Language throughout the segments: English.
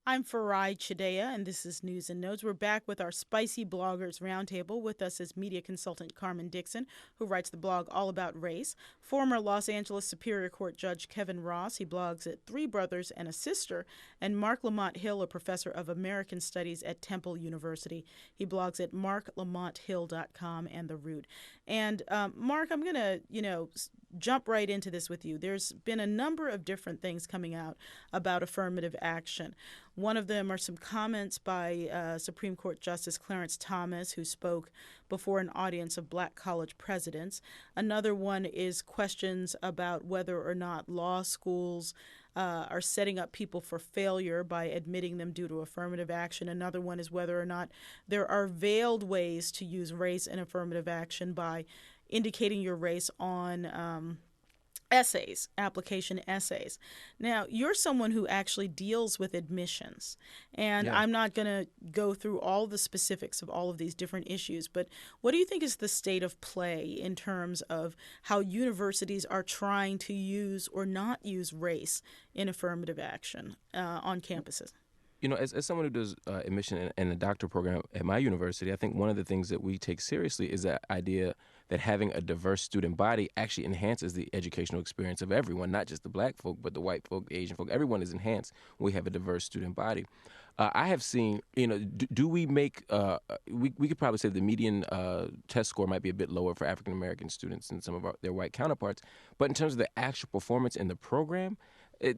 I'm Farai Chidea, and this is News and Notes. We're back with our Spicy Bloggers Roundtable. With us is media consultant Carmen Dixon, who writes the blog All About Race. Former Los Angeles Superior Court Judge Kevin Ross, he blogs at Three Brothers and a Sister. And Marc Lamont Hill, a professor of American Studies at Temple University. He blogs at marclamonthill.com and The Root. And Marc, I'm going to, jump right into this with you. There's been a number of different things coming out about affirmative action. One of them are some comments by Supreme Court Justice Clarence Thomas, who spoke before an audience of black college presidents. Another one is questions about whether or not law schools are setting up people for failure by admitting them due to affirmative action. Another one is whether or not there are veiled ways to use race in affirmative action by indicating your race on essays, application essays. Now, you're someone who actually deals with admissions, and I'm not going to go through all the specifics of all of these different issues, but what do you think is the state of play in terms of how universities are trying to use or not use race in affirmative action on campuses? As someone who does admission in a doctoral program at my university, I think one of the things that we take seriously is that idea that having a diverse student body actually enhances the educational experience of everyone, not just the black folk, but the white folk, the Asian folk. Everyone is enhanced when we have a diverse student body. I have seen, do we make, we could probably say the median test score might be a bit lower for African-American students than some of their white counterparts, but in terms of the actual performance in the program,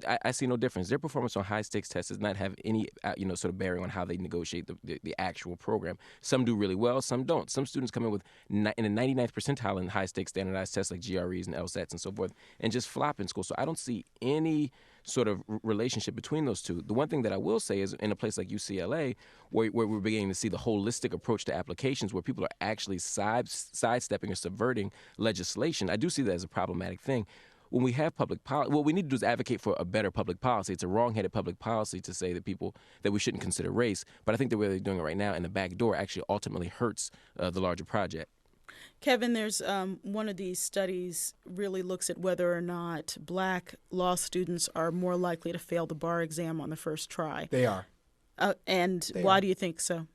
I see no difference. Their performance on high-stakes tests does not have any, sort of bearing on how they negotiate the actual program. Some do really well, some don't. Some students come in with in the 99th percentile in high-stakes standardized tests like GREs and LSATs and so forth, and just flop in school. So I don't see any sort of relationship between those two. The one thing that I will say is in a place like UCLA, where we're beginning to see the holistic approach to applications, where people are actually sidestepping or subverting legislation, I do see that as a problematic thing. When we have public policy, what we need to do is advocate for a better public policy. It's a wrong-headed public policy to say that we shouldn't consider race, but I think the way they're doing it right now in the back door actually ultimately hurts the larger project. Kevin, there's one of these studies really looks at whether or not black law students are more likely to fail the bar exam on the first try. They are. Why do you think so?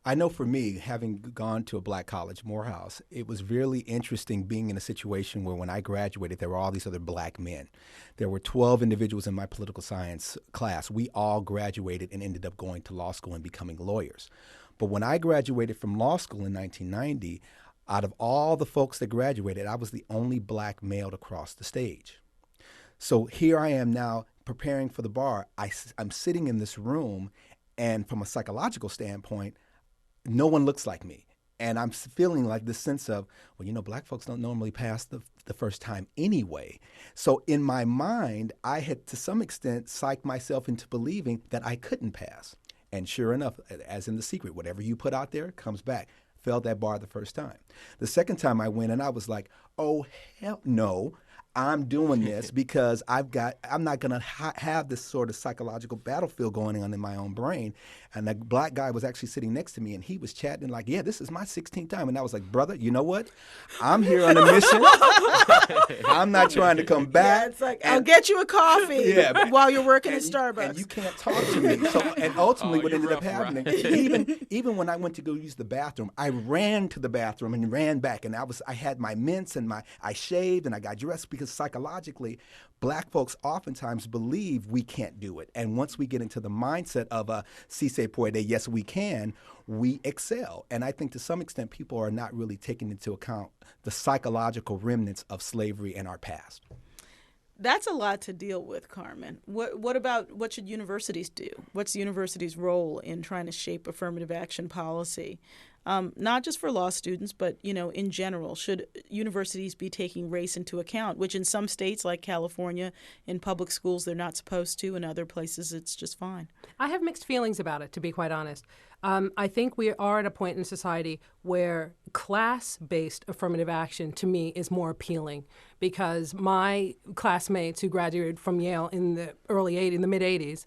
I know for me, having gone to a black college, Morehouse, it was really interesting being in a situation where when I graduated, there were all these other black men. There were 12 individuals in my political science class. We all graduated and ended up going to law school and becoming lawyers. But when I graduated from law school in 1990, out of all the folks that graduated, I was the only black male to cross the stage. So here I am now preparing for the bar. I'm sitting in this room, and from a psychological standpoint, no one looks like me. And I'm feeling like this sense of, black folks don't normally pass the first time anyway. So in my mind, I had to some extent psyched myself into believing that I couldn't pass. And sure enough, as in The Secret, whatever you put out there comes back. Failed that bar the first time. The second time I went and I was like, oh, hell no. I'm doing this because I'm not going to have this sort of psychological battlefield going on in my own brain. And the black guy was actually sitting next to me, and he was chatting like, yeah, this is my 16th time. And I was like, brother, you know what? I'm here on a mission. I'm not trying to come back. Yeah, it's like, I'll get you a coffee while you're working at Starbucks. And you can't talk to me. So, and ultimately what ended up happening, even when I went to go use the bathroom, I ran to the bathroom and ran back. And I had my mints and I shaved and I got dressed because psychologically, black folks oftentimes believe we can't do it. And once we get into the mindset of a si se puede, yes, we can, we excel. And I think to some extent people are not really taking into account the psychological remnants of slavery in our past. That's a lot to deal with, Carmen. What should universities do? What's the university's role in trying to shape affirmative action policy? Not just for law students, but, in general. Should universities be taking race into account, which in some states like California, in public schools, they're not supposed to. In other places, it's just fine. I have mixed feelings about it, to be quite honest. I think we are at a point in society where class-based affirmative action to me is more appealing, because my classmates who graduated from Yale in the mid-'80s,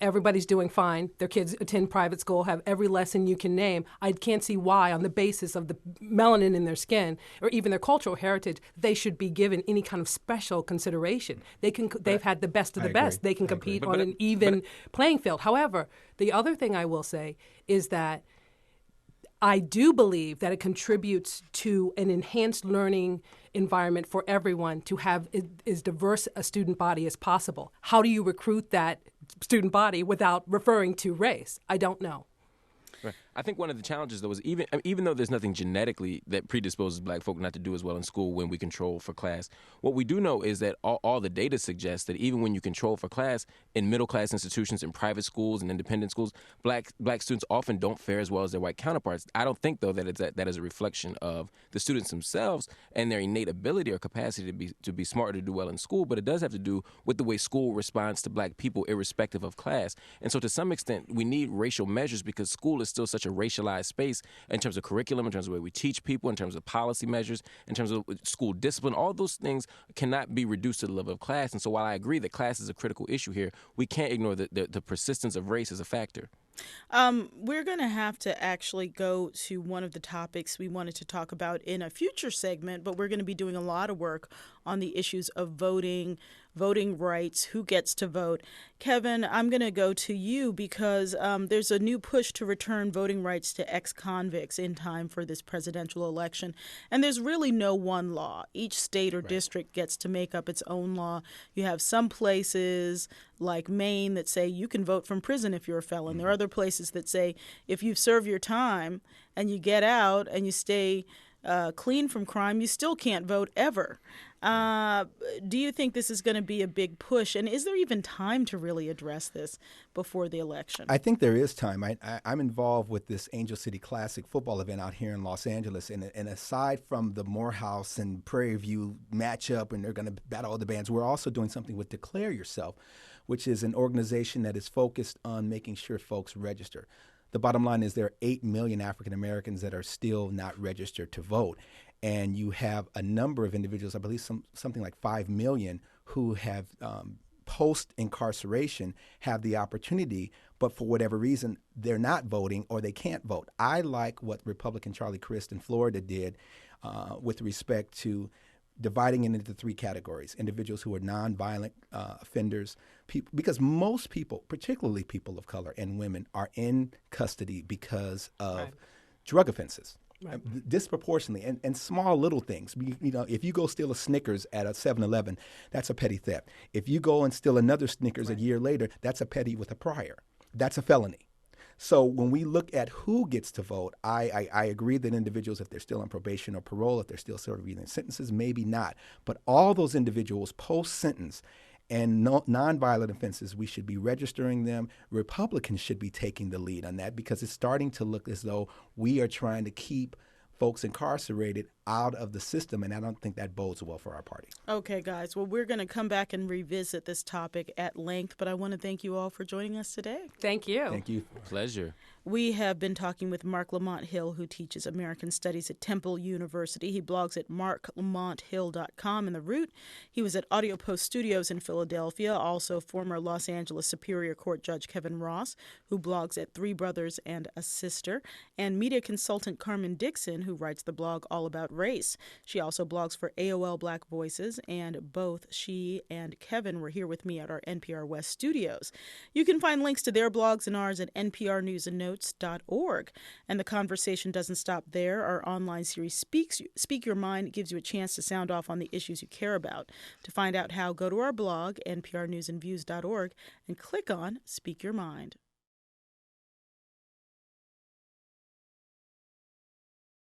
everybody's doing fine. Their kids attend private school, have every lesson you can name. I can't see why, on the basis of the melanin in their skin or even their cultural heritage, they should be given any kind of special consideration. They've had the best of the best. They can compete on an even playing field. However, the other thing I will say is that I do believe that it contributes to an enhanced learning environment for everyone to have as diverse a student body as possible. How do you recruit that student body without referring to race? I don't know. Right. I think one of the challenges, though, is even though there's nothing genetically that predisposes black folk not to do as well in school when we control for class, what we do know is that all the data suggests that even when you control for class in middle-class institutions, in private schools and independent schools, black students often don't fare as well as their white counterparts. I don't think, though, that is a reflection of the students themselves and their innate ability or capacity to be smart or to do well in school, but it does have to do with the way school responds to black people irrespective of class. And so to some extent, we need racial measures because school is still such a racialized space in terms of curriculum, in terms of the way we teach people, in terms of policy measures, in terms of school discipline. All those things cannot be reduced to the level of class. And so while I agree that class is a critical issue here, we can't ignore the persistence of race as a factor. We're going to have to actually go to one of the topics we wanted to talk about in a future segment, but we're going to be doing a lot of work on the issues of voting rights, who gets to vote. Kevin, I'm going to go to you because there's a new push to return voting rights to ex-convicts in time for this presidential election. And there's really no one law. Each state or district gets to make up its own law. You have some places like Maine that say you can vote from prison if you're a felon. There are other places that say if you've served your time and you get out and you stay clean from crime, you still can't vote ever. Do you think this is going to be a big push? And is there even time to really address this before the election? I think there is time. I'm involved with this Angel City Classic football event out here in Los Angeles. And aside from the Morehouse and Prairie View matchup, and they're going to battle other bands, we're also doing something with Declare Yourself, which is an organization that is focused on making sure folks register. The bottom line is there are 8 million African Americans that are still not registered to vote. And you have a number of individuals, I believe something like 5 million, who have post-incarceration have the opportunity, but for whatever reason, they're not voting or they can't vote. I like what Republican Charlie Crist in Florida did with respect to dividing it into 3 categories: individuals who are nonviolent offenders, because most people, particularly people of color and women, are in custody because of drug offenses. Right. Disproportionately, and small little things. You know, if you go steal a Snickers at a 7-Eleven, that's a petty theft. If you go and steal another Snickers a year later, that's a petty with a prior. That's a felony. So when we look at who gets to vote, I agree that individuals, if they're still on probation or parole, if they're still serving their sentences, maybe not. But all those individuals post-sentence and nonviolent offenses, we should be registering them. Republicans should be taking the lead on that because it's starting to look as though we are trying to keep folks incarcerated out of the system, and I don't think that bodes well for our party. Okay, guys. Well, we're going to come back and revisit this topic at length, but I want to thank you all for joining us today. Thank you. Thank you. Pleasure. We have been talking with Marc Lamont Hill, who teaches American Studies at Temple University. He blogs at marclamonthill.com in The Root. He was at Audio Post Studios in Philadelphia, also former Los Angeles Superior Court Judge Kevin Ross, who blogs at 3 Brothers and a Sister, and media consultant Carmen Dixon, who writes the blog All About Race. She also blogs for AOL Black Voices, and both she and Kevin were here with me at our NPR West studios. You can find links to their blogs and ours at nprnewsandnotes.org. And the conversation doesn't stop there. Our online series Speak Your Mind gives you a chance to sound off on the issues you care about. To find out how, go to our blog, nprnewsandviews.org, and click on Speak Your Mind.